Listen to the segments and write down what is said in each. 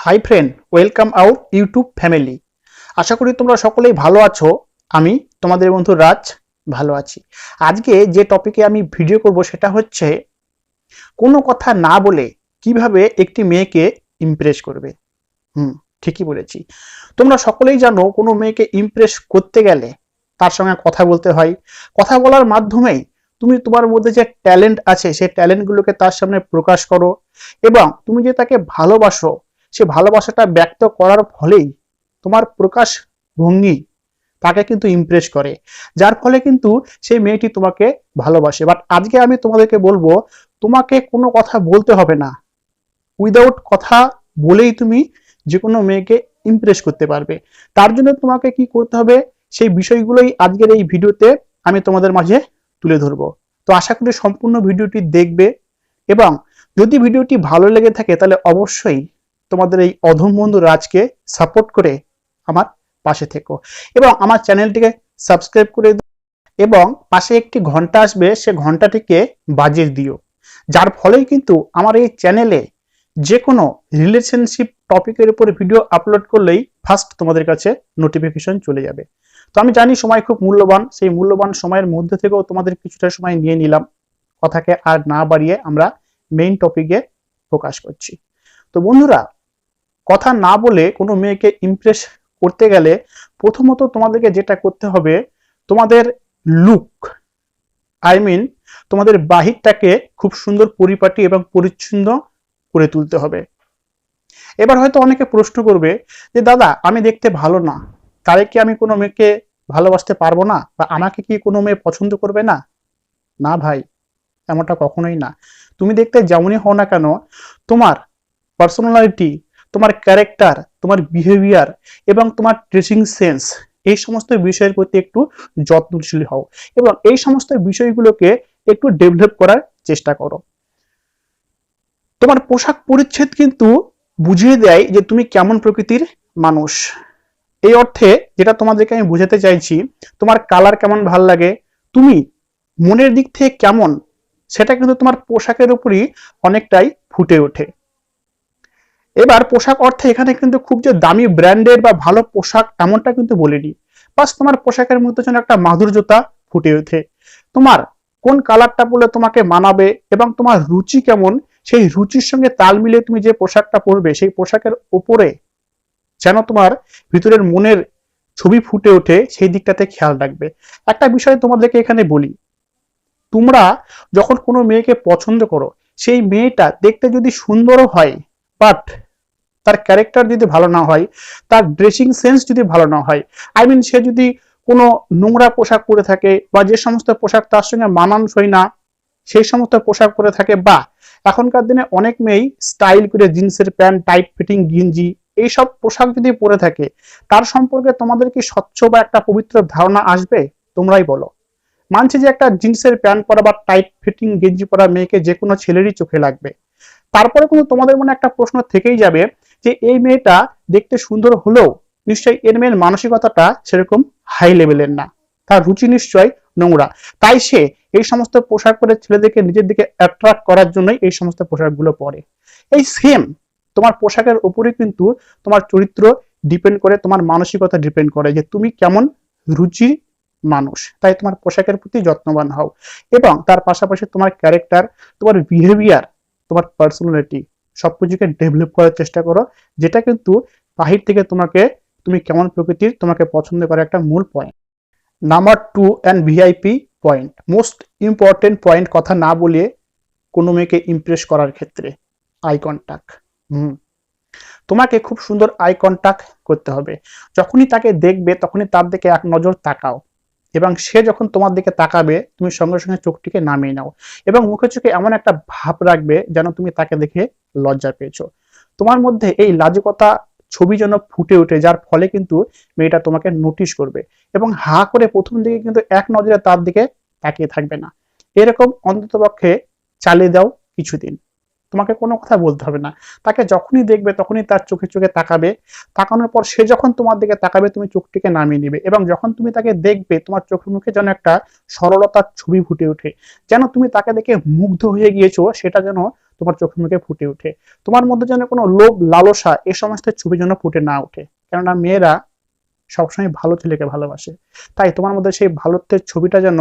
High friend, welcome our YouTube family. আশা করি তোমরা সকলেই ভালো আছো। আমি তোমাদের বন্ধু রাজ ভালো আছি। আজকে যে টপিকে আমি ভিডিও করব সেটা হচ্ছে কোনো কথা না বলে কিভাবে একটি মেয়েকে ইমপ্রেস করবে। ঠিকই বলেছি। তোমরা সকলেই জানো কোনো মেয়েকে ইমপ্রেস করতে গেলে তার সঙ্গে কথা বলতে হয়। কথা বলার মাধ্যমেই তুমি তোমার মধ্যে যে ট্যালেন্ট আছে সেই ট্যালেন্টগুলোকে তার সামনে প্রকাশ করো এবং তুমি যে তাকে ভালোবাসো সে ভালোবাসাটা ব্যক্ত করার ফলেই তোমার প্রকাশ ভঙ্গি তাকে কিন্তু ইমপ্রেস করে, যার ফলে কিন্তু সেই মেয়েটি তোমাকে ভালোবাসে। বাট আজকে আমি তোমাদেরকে বলবো তোমাকে কোনো কথা বলতে হবে না, উইদাউট কথা বলেই তুমি যে কোনো মেয়েকে ইমপ্রেস করতে পারবে। তার জন্য তোমাকে কি করতে হবে সেই বিষয়গুলোই আজকের এই ভিডিওতে আমি তোমাদের মাঝে তুলে ধরবো। তো আশা করি সম্পূর্ণ ভিডিওটি দেখবে এবং যদি ভিডিওটি ভালো লেগে থাকে তাহলে অবশ্যই তোমাদের এই অধম বন্ধু রাজকে সাপোর্ট করে আমার পাশে থেকো এবং আমার চ্যানেলটিকে সাবস্ক্রাইব করে দিও এবং পাশে একটি ঘন্টা আসবে, সে ঘন্টাটিকে বাজিয়ে দিও, যার ফলেই কিন্তু আমার এই চ্যানেলে যে কোনো রিলেশনশিপ টপিকের উপর ভিডিও আপলোড করলেই ফার্স্ট তোমাদের কাছে নোটিফিকেশন চলে যাবে। তো আমি জানি সময় খুব মূল্যবান, সেই মূল্যবান সময়ের মধ্যে থেকেও তোমাদের কিছুটা সময় নিয়ে নিলাম। কথাকে আর না বাড়িয়ে আমরা মেইন টপিকে ফোকাস করছি। তো বন্ধুরা, কথা না বলে কোনো মেয়েকে ইমপ্রেস করতে গেলে প্রথমত তোমাদেরকে যেটা করতে হবে, তোমাদের লুক, তোমাদের বাহিরটাকে খুব সুন্দর পরিপাটি এবং পরিচ্ছন্ন করে তুলতে হবে। এবার হয়তো অনেকে প্রশ্ন করবে যে দাদা আমি দেখতে ভালো না, তারে কি আমি কোনো মেয়েকে ভালোবাসতে পারবো না, বা আমাকে কি কোনো মেয়ে পছন্দ করবে না? না ভাই, এমনটা কখনোই না। তুমি দেখতে যেমনই হও না কেন, তোমার পার্সোনালিটি, তোমার ক্যারেক্টার, তোমার বিহেভিয়ার এবং তোমার ড্রেসিং সেন্স, এই সমস্ত বিষয়ের প্রতি একটু যত্নশীল হও এবং এই সমস্ত বিষয়গুলোকে একটু ডেভেলপ করার চেষ্টা করো। তোমার পোশাক পরিচ্ছদ কিন্তু বুঝিয়ে দেয় যে তুমি কেমন প্রকৃতির মানুষ। এই অর্থে যেটা তোমাদেরকে আমি বোঝাতে চাইছি, তোমার কালার কেমন ভাল লাগে, তুমি মনের দিক থেকে কেমন, সেটা কিন্তু তোমার পোশাকের উপরই অনেকটাই ফুটে ওঠে। এবার পোশাক অর্থে এখানে কিন্তু খুব যে দামি ব্র্যান্ডের বা ভালো পোশাক এমনটা কিন্তু বলিনি, বাস তোমার পোশাকের মধ্যে যেন একটা মাধুর্যতা ফুটে ওঠে। তোমার কোন কালারটা পরলে তোমাকে মানাবে এবং তোমার রুচি কেমন, সেই রুচির সঙ্গে তাল মিলিয়ে তুমি যে পোশাকটা পরবে সেই পোশাকের উপরে যেন তোমার ভিতরের মনের ছবি ফুটে ওঠে, সেই দিকটাতে খেয়াল রাখবে। একটা বিষয় তোমাদেরকে এখানে বলি, তোমরা যখন কোনো মেয়েকে পছন্দ করো, সেই মেয়েটা দেখতে যদি সুন্দরও হয়, বাট তার ক্যারেক্টার যদি ভালো না হয়, তার ড্রেসিং সেন্স যদি ভালো না হয়, সে যদি কোনো নোংরা পোশাক পরে থাকে বা যে সমস্ত পোশাক তার সঙ্গে মানানসই না সেই সমস্ত পোশাক পরে থাকে, বা এখনকার দিনে অনেক মেয়েই স্টাইল করে জিন্সের প্যান্ট, টাইট ফিটিং গেঞ্জি, এইসব পোশাক যদি পরে থাকে, তার সম্পর্কে তোমাদের কি স্বচ্ছ বা একটা পবিত্র ধারণা আসবে? তোমরাই বলো। মানছি যে একটা জিন্সের প্যান্ট পরা বা টাইট ফিটিং গেঞ্জি পরা মেয়েকে যে কোনো ছেলেরই চোখে লাগবে। তারপরে কিন্তু তোমাদের মনে একটা প্রশ্ন থেকেই যাবে যে এই মেয়েটা দেখতে সুন্দর হলেও নিশ্চয়ই এর মেয়ের মানসিকতাটা সেরকম হাই লেভেলের না, তার রুচি নিশ্চয় নোংরা, তাই সে এই সমস্ত পোশাক পরে ছেলেদেরকে নিজের দিকে অ্যাট্রাক্ট করার জন্যই এই সমস্ত পোশাকগুলো পরে। এই সেম তোমার পোশাকের উপরে কিন্তু তোমার চরিত্র ডিপেন্ড করে, তোমার মানসিকতা ডিপেন্ড করে যে তুমি কেমন রুচি মানুষ। তাই তোমার পোশাকের প্রতি যত্নবান হও এবং তার পাশাপাশি তোমার ক্যারেক্টার, তোমার বিহেভিয়ার, তোমার পার্সোনালিটি সবকিছুকে ডেভেলপ করার চেষ্টা করো, যেটা কিন্তু বাহির থেকে তুমি কেমন প্রকৃতির তোমাকে পছন্দ করে একটা মূল point. Number 2 and VIP point, most important point, কথা না বলিয়ে কোনো মেয়েকে ইমপ্রেস করার ক্ষেত্রে আই কন্ট্যাক্ট। তোমাকে খুব সুন্দর আই কন্ট্যাক্ট করতে হবে। যখনই তাকে দেখবে তখনই তার দিকে এক নজর তাকাও এবং সে যখন তোমার দিকে তাকাবে তুমি সঙ্গে সঙ্গে চোখটিকে নামিয়ে নাও এবং মুখে চোখে এমন একটা ভাব রাখবে যেন তুমি তাকে দেখে লজ্জা পেয়েছো। তোমার মধ্যে এই লাজুকতা ছবি যেন ফুটে ওঠে, যার ফলে কিন্তু মেয়েটা তোমাকে নোটিশ করবে এবং হা করে প্রথম দিকে কিন্তু এক নজরে তার দিকে তাকিয়ে থাকবে না। এরকম অন্ততপক্ষে চালিয়ে দাও কিছুদিন। তোমাকে কোনো কথা বলতে হবে না, তাকে যখনই দেখবে তখনই তার চোখে চোখে তাকাবে। তাকানোর পর সে যখন তোমার দিকে তাকাবে তুমি চোখটিকে নামিয়ে নিবে এবং যখন তুমি তাকে দেখবে তোমার চোখের মুখে যেন একটা সরলতার ছবি ফুটে ওঠে, যেন তুমি তাকে দেখে মুগ্ধ হয়ে গিয়েছো, সেটা যেন তোমার চোখে মুখে ফুটে ওঠে। তোমার মধ্যে যেন কোনো লোভ লালসা এ সমস্ত ছবি যেন ফুটে না ওঠে, কেননা মেয়েরা সবসময় ভালো ছেলেকে ভালোবাসে। তাই তোমার মধ্যে সেই ভালোত্বের ছবিটা যেন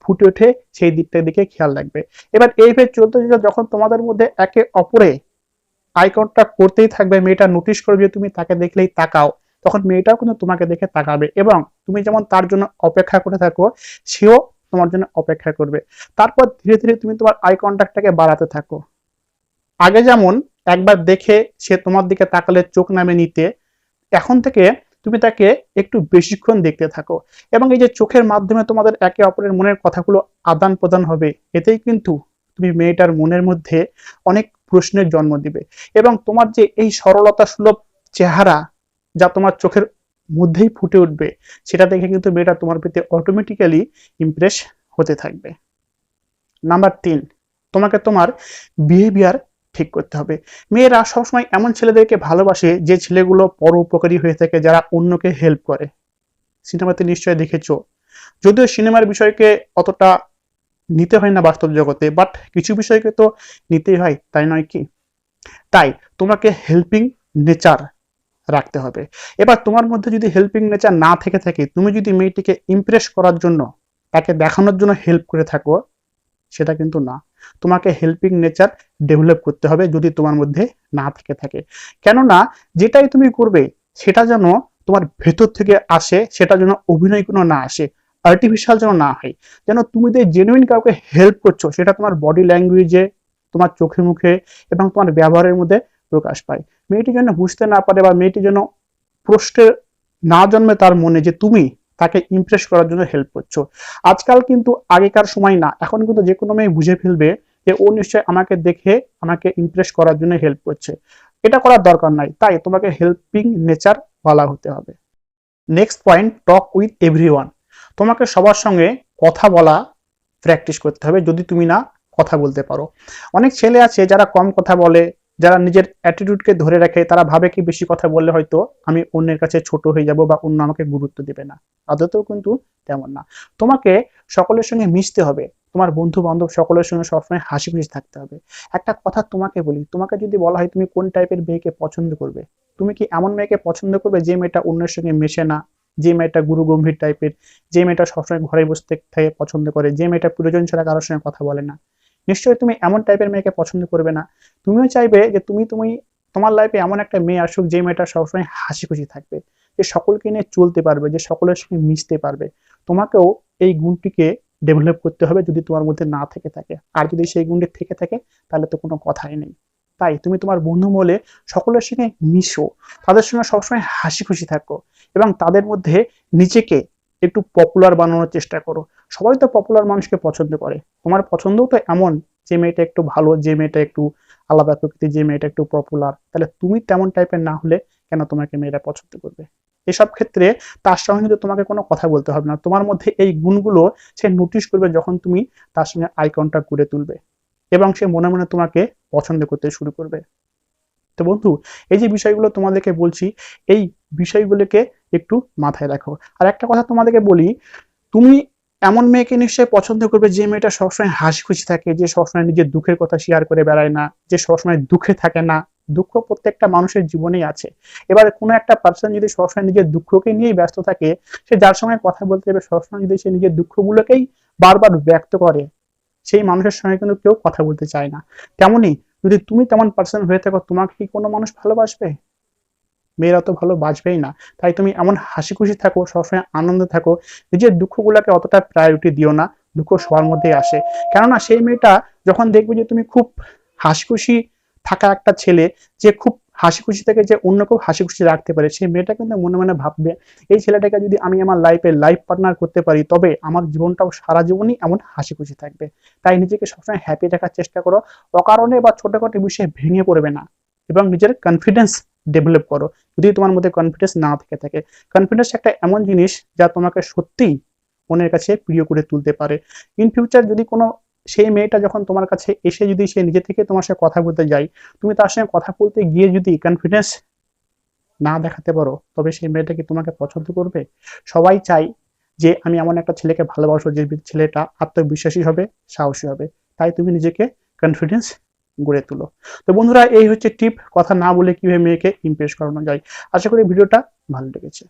ফুটে ওঠে, সেই দিকটার দিকে খেয়াল রাখবে। এবার এইভাবে চলতে চলতে যখন তোমাদের মধ্যে একে অপরে আই কন্ট্যাক্ট করতেই থাকবে, মেয়েটা নোটিশ করবে যে তুমি তাকে দেখলেই তাকাও, তখন মেয়েটাও কিন্তু তোমাকে দেখে তাকাবে, এবং তুমি যেমন তার জন্য অপেক্ষা করে থাকো, সেও তোমার জন্য অপেক্ষা করবে। তারপর ধীরে ধীরে তুমি তোমার আই কন্ট্যাক্টটাকে বাড়াতে থাকো। আগে যেমন একবার দেখে সে তোমার দিকে তাকালে চোখ নামে নিতে, এখন থেকে তুমি তাকে একটু বেশিক্ষণ দেখতে থাকো, এবং এই যে চোখের মাধ্যমে তোমাদের একে অপরের মনের কথাগুলো আদান প্রদান হবে, এতেই কিন্তু তুমি মেয়েটার মনের মধ্যে অনেক প্রশ্নের জন্ম দিবে, এবং তোমার যে এই সরলতা সুলভ চেহারা যা তোমার চোখের মধ্যেই ফুটে উঠবে, সেটা দেখে কিন্তু মেয়েটা তোমার প্রতি অটোমেটিক্যালি ইমপ্রেস হতে থাকবে। নাম্বার 3, তোমাকে তোমার বিহেভিয়ার ঠিক করতে হবে। মেয়েরা সবসময় এমন ছেলেদেরকে ভালোবাসে যে ছেলেগুলো পরোপকারী হয়ে থাকে, যারা অন্যকে হেল্প করে। সিনেমাতে নিশ্চয়ই দেখেছো, যদিও সিনেমার বিষয়কে অতটা নিতে হয় না বাস্তব জগতে, বাট কিছু বিষয়কে তো নিতেই হয়, তাই নয় কি? তাই তোমাকে হেল্পিং নেচার রাখতে হবে। এবার তোমার মধ্যে যদি হেল্পিং নেচার না থেকে থাকে, তুমি যদি মেয়েটিকে ইমপ্রেস করার জন্য, তাকে দেখানোর জন্য হেল্প করে থাকো, সেটা কিন্তু না। তোমাকে হেল্পিং নেচার ডেভেলপ করতে হবে যদি তোমার মধ্যে না থেকে থাকে। কেননা যেটাই তুমি করবে সেটা যেন তোমার ভেতর থেকে আসে, সেটা যেন অভিনয় কোনো না আসে, আর্টিফিশিয়াল যেন না হয়, যেন তুমি যে জেনুইন কাউকে হেল্প করছো সেটা তোমার বডি ল্যাঙ্গুয়েজে, তোমার চোখে মুখে এবং তোমার ব্যবহারের মধ্যে প্রকাশ পায়। মেয়েটি যেন বুঝতে না পারে, বা মেয়েটি যেন প্রশ্নের না জন্মে তার মনে যে তুমি তাকে ইমপ্রেস করার জন্য হেল্প করছো। আজকাল কিন্তু আগেকার সময় না, এখন কিন্তু যে কোনো মেয়ে বুঝে ফেলবে যে ও নিশ্চয় আমাকে দেখে আমাকে ইমপ্রেস করার জন্য হেল্প করছে। এটা করার দরকার নাই, তাই তোমাকে হেল্পিং নেচার বলা হতে হবে। Next point, talk with everyone. তোমাকে সবার সঙ্গে কথা বলা প্র্যাকটিস করতে হবে যদি তুমি না কথা বলতে পারো। অনেক ছেলে আছে যারা কম কথা বলে, যারা নিজের অ্যাটিটিউডকে ধরে রাখে, তারা ভাবে কি বেশি কথা বললে হয়তো আমি অন্যের কাছে ছোট হয়ে যাব বা অন্য আমাকে গুরুত্ব দেবে না। আদতেও কিন্তু তেমন না। তোমাকে সকলের সঙ্গে মিশতে হবে, তোমার বন্ধু বান্ধব সকলের সঙ্গে সবসময় হাসি খুশি থাকতে হবে। একটা কথা তোমাকে বলি, তোমাকে যদি বলা হয় তুমি কোন টাইপের মেয়েকে পছন্দ করবে, তুমি কি এমন মেয়েকে পছন্দ করবে যে মেয়েটা অন্যের সঙ্গে মেশে না, যে মেয়েটা গুরু গম্ভীর টাইপের, যে মেয়েটা সবসময় ঘরে বসে থেকে পছন্দ করে, যে মেয়েটা প্রয়োজন ছাড়া কারোর সঙ্গে কথা বলে না? নিশ্চয়ই তুমি এমন টাইপের মেয়েকে পছন্দ করবে না। তুমিও চাইবে যে তুমি তুমি তোমার লাইফে এমন একটা মেয়ে আসুক যে মেয়েটা সবসময় হাসি খুশি থাকবে, যে সকলকে নিয়ে চলতে পারবে, যে সকলের সঙ্গে মিশতে পারবে। তোমাকেও এই গুণটিকে ডেভেলপ করতে হবে যদি তোমার মধ্যে না থেকে থাকে, আর যদি সেই গুণটি থেকে থাকে তাহলে তো কোনো কথাই নেই। তাই তুমি তোমার বন্ধু বলে সকলের সঙ্গে মিশো, তাদের সঙ্গে সবসময় হাসি খুশি থাকো, এবং তাদের মধ্যে নিজেকে একটু পপুলার বানানোর চেষ্টা করো। সবাই তো পপুলার মানুষকে পছন্দ করে, তোমার পছন্দও তো এমন যে মেয়েটা একটু ভালো, যে মেয়েটা একটু আলাদা প্রকৃতির, যে মেয়েটা একটু পপুলার। তাহলে তুমি তেমন টাইপের না হলে কেন তোমাকে মেয়েরা পছন্দ করবে? এসব ক্ষেত্রে তার সঙ্গে কিন্তু তোমাকে কোনো কথা বলতে হবে না, তোমার মধ্যে এই গুণগুলো সে নোটিশ করবে যখন তুমি তার সঙ্গে আই কন্ট্যাক্ট করে তুলবে, এবং সে মনে মনে তোমাকে পছন্দ করতে শুরু করবে। তো বন্ধু, এই যে বিষয়গুলো তোমাদেরকে বলছি, এই বিষয়গুলোকে একটু মাথায় রাখো। আর একটা কথা তোমাদেরকে বলি, তুমি এমন মেয়েকে নিশ্চয়ই পছন্দ করবে যে মেয়েটা সবসময় হাসি খুশি থাকে, যে সবসময় নিজের দুঃখের কথা শেয়ার করে বেড়ায় না, যে সবসময় দুঃখে থাকে না। দুঃখ প্রত্যেকটা মানুষের জীবনেই আছে। এবার কোনো একটা পার্সন যদি সবসময় নিজের দুঃখকে নিয়েই ব্যস্ত থাকে, সে যার সঙ্গে কথা বলতে যাবে সবসময় যদি সে নিজের দুঃখগুলোকেই বারবার ব্যক্ত করে, সেই মানুষের সঙ্গে কিন্তু কেউ কথা বলতে চায় না। তেমনি যদি তুমি তেমন পার্সন হয়ে থাকো, তোমাকে কি কোনো মানুষ ভালোবাসবে? মেয়েরা তো ভালো বাসবেই না। তাই তুমি এমন হাসি খুশি থাকো, সবসময় আনন্দে থাকো, নিজের দুঃখগুলোকে অতটা প্রায়োরিটি দিও না। দুঃখ সবার মধ্যেই আসে, কেননা সেই মেয়েটা যখন দেখবে যে তুমি খুব হাসি খুশি থাকা একটা ছেলে, যে খুব হাসি খুশি থেকে যে অন্যকেও হাসি খুশি রাখতে পারে, সেই মেয়েটা কিন্তু মনে মনে ভাববে এই ছেলেটাকে যদি আমি আমার লাইফে লাইফ পার্টনার করতে পারি, তবে আমার জীবনটাও সারা জীবনই এমন হাসি খুশি থাকবে। তাই নিজেকে সবসময় হ্যাপি রাখার চেষ্টা করো, অকারণে বা ছোটখাটো বিষয়ে ভেঙে পড়বে না, এবং নিজের কনফিডেন্স ডেভেলপ করো। যদি তোমার মধ্যে কনফিডেন্স না থেকে থাকে, কনফিডেন্স একটা এমন জিনিস যা তোমাকে সত্যিই মনের কাছে প্রিয় করে তুলতে পারে। ইন ফিউচার যদি কোনো সেই মেয়েটা যখন তোমার কাছে এসে যদি সে নিজে থেকে তোমার সাথে কথা বলতে যায়, তুমি তার সঙ্গে কথা বলতে গিয়ে যদি কনফিডেন্স না দেখাতে পারো, তবে সেই মেয়েটা কি তোমাকে পছন্দ করবে? সবাই চাই যে আমি এমন একটা ছেলেকে ভালোবাসবো যে ছেলেটা আত্মবিশ্বাসী হবে, সাহসী হবে। তাই তুমি নিজেকে কনফিডেন্স গড়ে তুলো। তো বন্ধুরা, এই হচ্ছে টিপ, কথা না বলে কিভাবে মেয়েকে ইমপ্রেস করানো যায়। আশা করি ভিডিওটা ভালো লেগেছে।